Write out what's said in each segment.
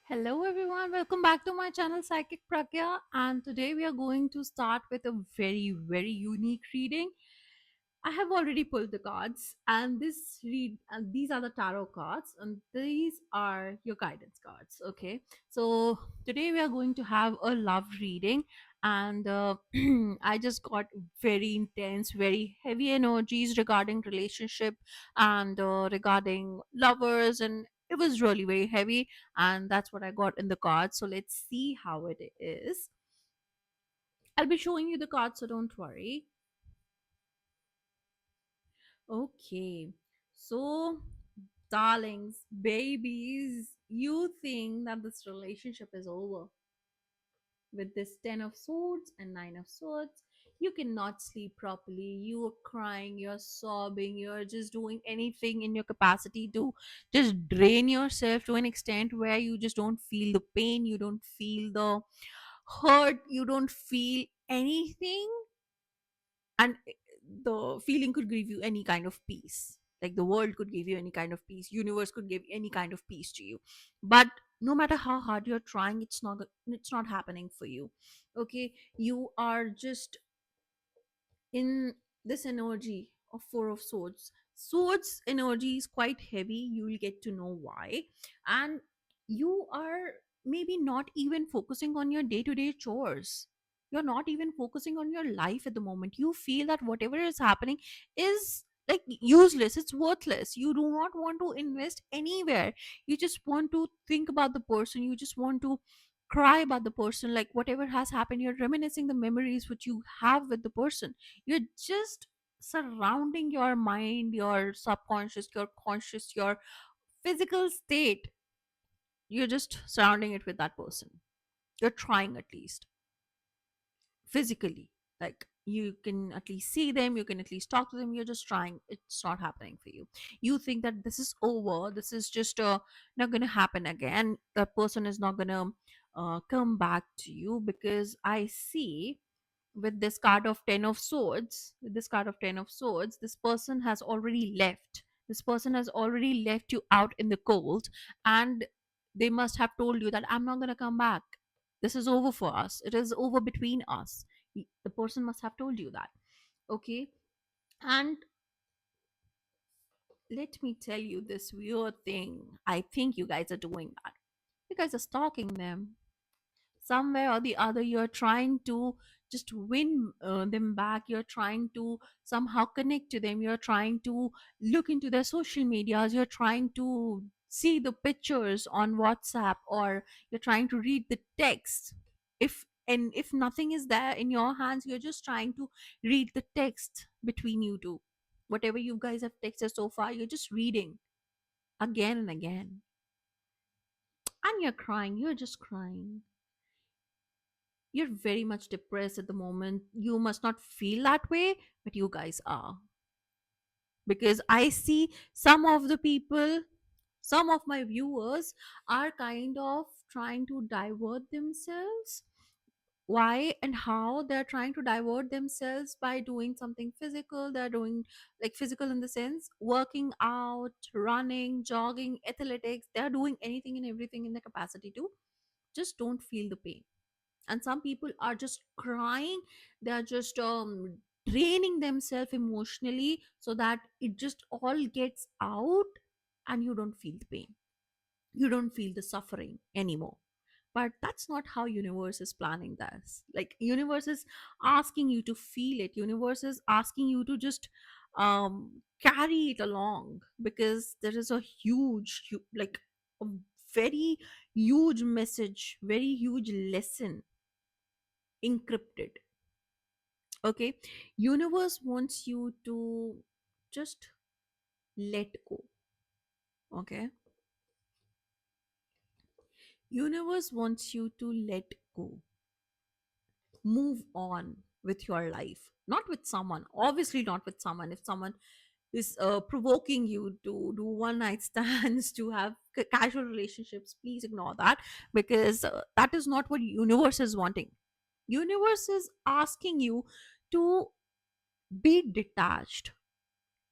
Hello everyone, welcome back to my channel Psychic Pragya, and today we are going to start with a very unique reading. I have already pulled the cards, and these are the tarot cards, and these are your guidance cards. Okay, so today we are going to have a love reading, and I just got very intense, very heavy energies regarding relationship and regarding lovers, and it was really very heavy, and that's what I got in the cards. So let's see how it is. I'll be showing you the cards, so don't worry. Okay. So, darlings, babies, you think that this relationship is over with this 10 of swords and 9 of swords. You cannot sleep properly. You are crying, you're sobbing, you're just doing anything in your capacity to just drain yourself to an extent where you just don't feel the pain, you don't feel the hurt, you don't feel anything, and the feeling could give you any kind of peace, like the world could give you any kind of peace, universe could give any kind of peace to you, but no matter how hard you're trying, it's not happening for you. Okay, you are just in this energy of four of swords energy is quite heavy. You will get to know why. And you are maybe not even focusing on your day-to-day chores. You're not even focusing on your life at the moment. You feel that whatever is happening is like useless, it's worthless. You do not want to invest anywhere. You just want to think about the person, you just want to cry about the person, like whatever has happened, you're reminiscing the memories which you have with the person. You're just surrounding your mind, your subconscious, your conscious, your physical state. You're just surrounding it with that person. You're trying, at least physically, like you can at least see them, you can at least talk to them. You're just trying. It's not happening for you. You think that this is over, this is just not gonna happen again. That person is not gonna come back to you, because I see with this card of 10 of swords, this person has already left. This person has already left you out in the cold, and they must have told you that I'm not going to come back. This is over for us. It is over between us. The person must have told you that. Okay. And let me tell you this weird thing. I think you guys are doing that. You guys are stalking them. Somewhere or the other, you're trying to just win them back. You're trying to somehow connect to them. You're trying to look into their social medias. You're trying to see the pictures on WhatsApp, or you're trying to read the text. If nothing is there in your hands, you're just trying to read the text between you two. Whatever you guys have texted so far, you're just reading again and again, and you're crying. You're just crying. You're very much depressed at the moment. You must not feel that way, but you guys are. Because I see some of the people, some of my viewers are kind of trying to divert themselves. Why and how they're trying to divert themselves? By doing something physical. They're doing, like, physical in the sense working out, running, jogging, athletics. They're doing anything and everything in the capacity to just don't feel the pain. And some people are just crying. They are just draining themselves emotionally, so that it just all gets out, and you don't feel the pain, you don't feel the suffering anymore. But that's not how universe is planning this. Like, universe is asking you to feel it. Universe is asking you to just carry it along, because there is a like a very huge message, very huge lesson encrypted. Okay, universe wants you to just let go. Okay, universe wants you to let go, move on with your life, not with someone, obviously not with someone. If someone is provoking you to do one night stands, to have casual relationships, please ignore that, because that is not what universe is wanting. Universe is asking you to be detached,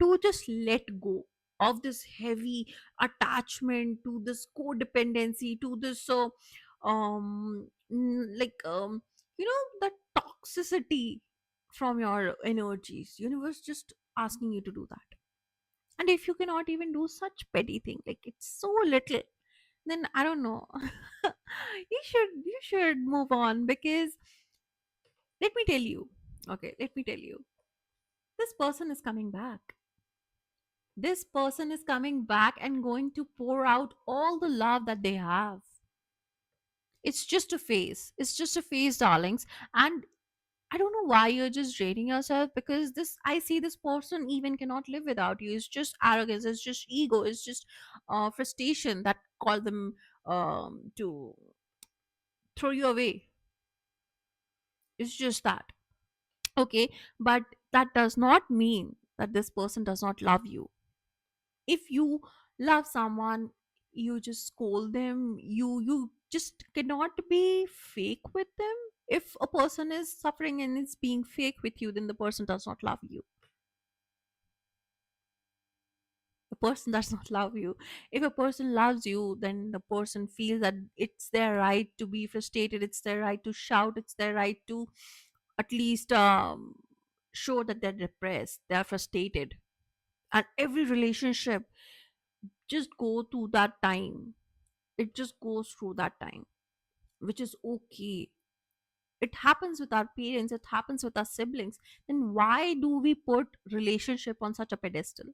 to just let go of this heavy attachment, to this codependency, to this like that toxicity from your energies. Universe just asking you to do that. And if you cannot even do such petty thing, like it's so little, then I don't know. You should move on, because let me tell you, okay, let me tell you, this person is coming back. This person is coming back and going to pour out all the love that they have. It's just a phase. It's just a phase, darlings. And I don't know why you're just rating yourself, because this, I see this person even cannot live without you. It's just arrogance, it's just ego, it's just frustration that call them to throw you away. It's just that. Okay, but that does not mean that this person does not love you. If you love someone, you just scold them, you just cannot be fake with them. If a person is suffering and is being fake with you, then the person does not love you. The person does not love you. If a person loves you, then the person feels that it's their right to be frustrated, it's their right to shout, it's their right to at least show that they're depressed, they're frustrated. And every relationship just go through that time. It just goes through that time, which is okay. It happens with our parents, it happens with our siblings. Then why do we put relationship on such a pedestal?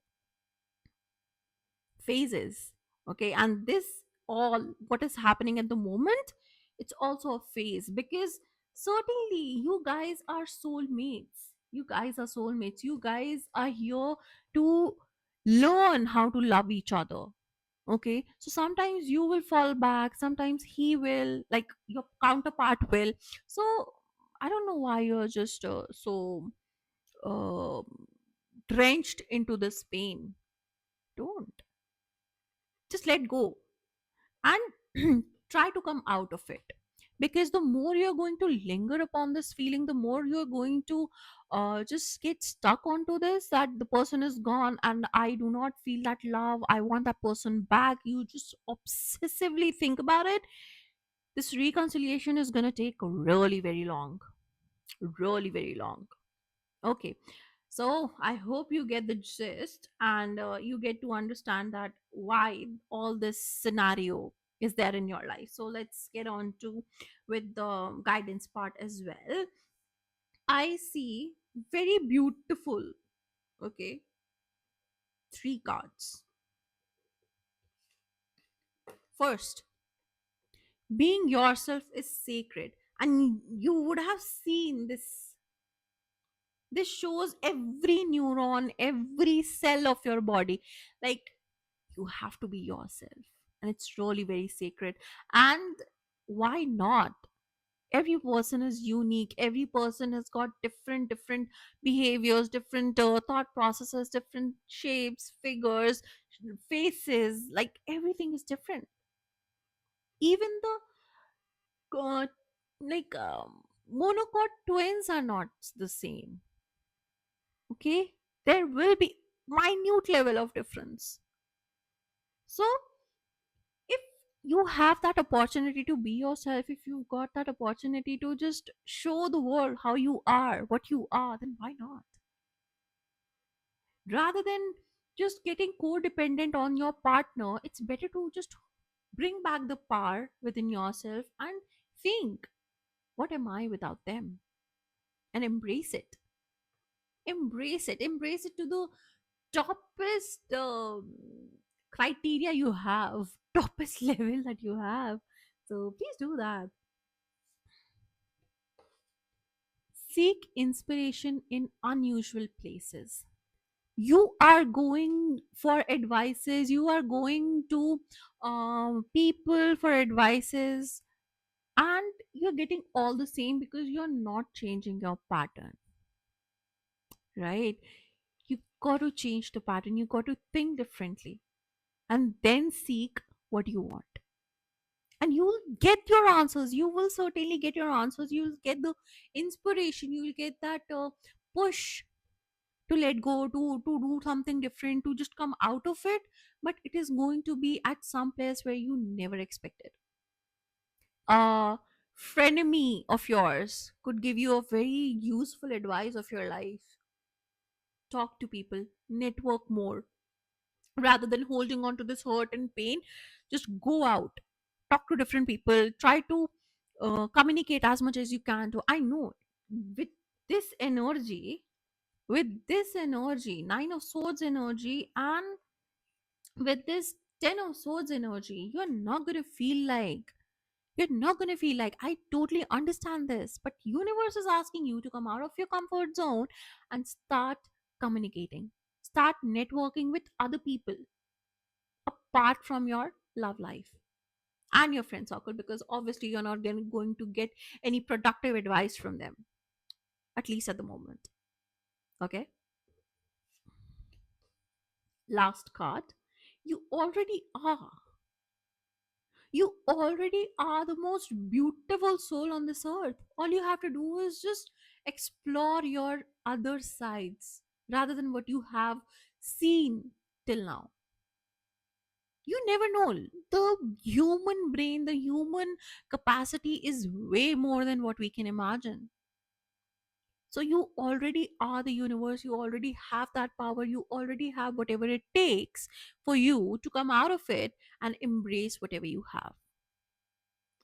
Phases. Okay, and this, all what is happening at the moment, it's also a phase, because certainly you guys are soulmates. You guys are soulmates. You guys are here to learn how to love each other. Okay, so sometimes you will fall back, sometimes he will, like your counterpart will. So I don't know why you're just so uh, drenched into this pain. Don't, just let go and try to come out of it. Because the more you're going to linger upon this feeling, the more you're going to just get stuck onto this, that the person is gone and I do not feel that love, I want that person back. You just obsessively think about it. This reconciliation is going to take really very long, really very long. Okay, so I hope you get the gist, and you get to understand that why all this scenario is there in your life. So let's get on to with the guidance part as well. I see very beautiful, okay, three cards. First, being yourself is sacred, and you would have seen this. This shows every neuron, every cell of your body. Like, you have to be yourself, and it's really very sacred. And why not? Every person is unique, every person has got different behaviors, different thought processes, different shapes, figures, faces, like everything is different. Even the like monocot twins are not the same. Okay, there will be minute level of difference. So if you have that opportunity to be yourself, if you've got that opportunity to just show the world how you are, what you are, then why not? Rather than just getting codependent on your partner, it's better to just bring back the power within yourself and think, what am I without them? And embrace it. Embrace it. Embrace it to the toppest criteria you have, toppest level that you have. So please do that. Seek inspiration in unusual places. You are going for advices, you are going to people for advices, and you're getting all the same because you're not changing your pattern, right? You got to change the pattern, you got to think differently, and then seek what you want. And you'll get your answers, you will certainly get your answers, you'll get the inspiration, you'll get that push to let go, to do something different, to just come out of it, but it is going to be at some place where you never expected. A frenemy of yours could give you a very useful advice of your life. Talk to people, network more, rather than holding on to this hurt and pain. Just go out, talk to different people, try to communicate as much as you can. To I know, with this energy, nine of swords energy, and with this 10 of swords energy, you're not going to feel like, I totally understand this, but universe is asking you to come out of your comfort zone and start communicating, start networking with other people apart from your love life and your friend circle, because obviously you're not going to get any productive advice from them, at least at the moment. Okay, last card. You already are. You already are the most beautiful soul on this earth. All you have to do is just explore your other sides rather than what you have seen till now. You never know. The human brain, the human capacity is way more than what we can imagine. So you already are the universe, you already have that power, you already have whatever it takes for you to come out of it and embrace whatever you have.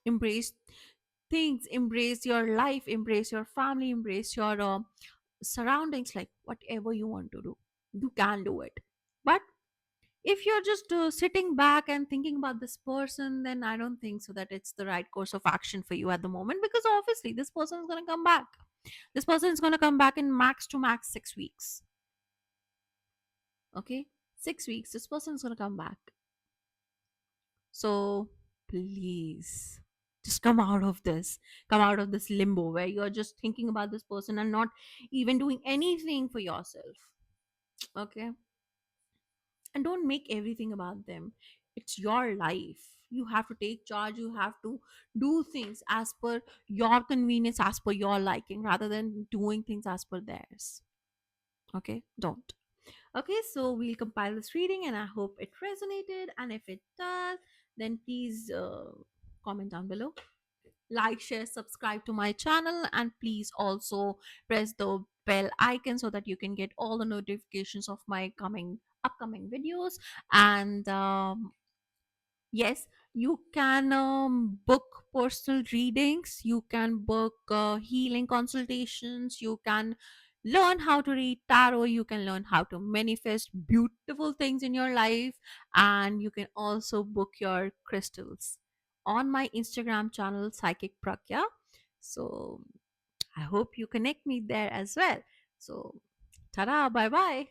Embrace things, embrace your life, embrace your family, embrace your surroundings, like whatever you want to do. You can do it. But if you're just sitting back and thinking about this person, then I don't think so that it's the right course of action for you at the moment, because obviously this person is going to come back. This person is going to come back in max to max 6 weeks. Okay, 6 weeks, this person is going to come back. So please, just come out of this limbo where you're just thinking about this person and not even doing anything for yourself. Okay, and don't make everything about them. It's your life, you have to take charge, you have to do things as per your convenience, as per your liking, rather than doing things as per theirs. Okay, don't. Okay, so we'll compile this reading and I hope it resonated, and if it does, then please comment down below, like, share, subscribe to my channel, and please also press the bell icon so that you can get all the notifications of my coming upcoming videos. And yes, you can book personal readings, you can book healing consultations, you can learn how to read tarot, you can learn how to manifest beautiful things in your life, and you can also book your crystals on my Instagram channel, Psychic Pragya. So I hope you connect me there as well. So, ta-da, bye bye.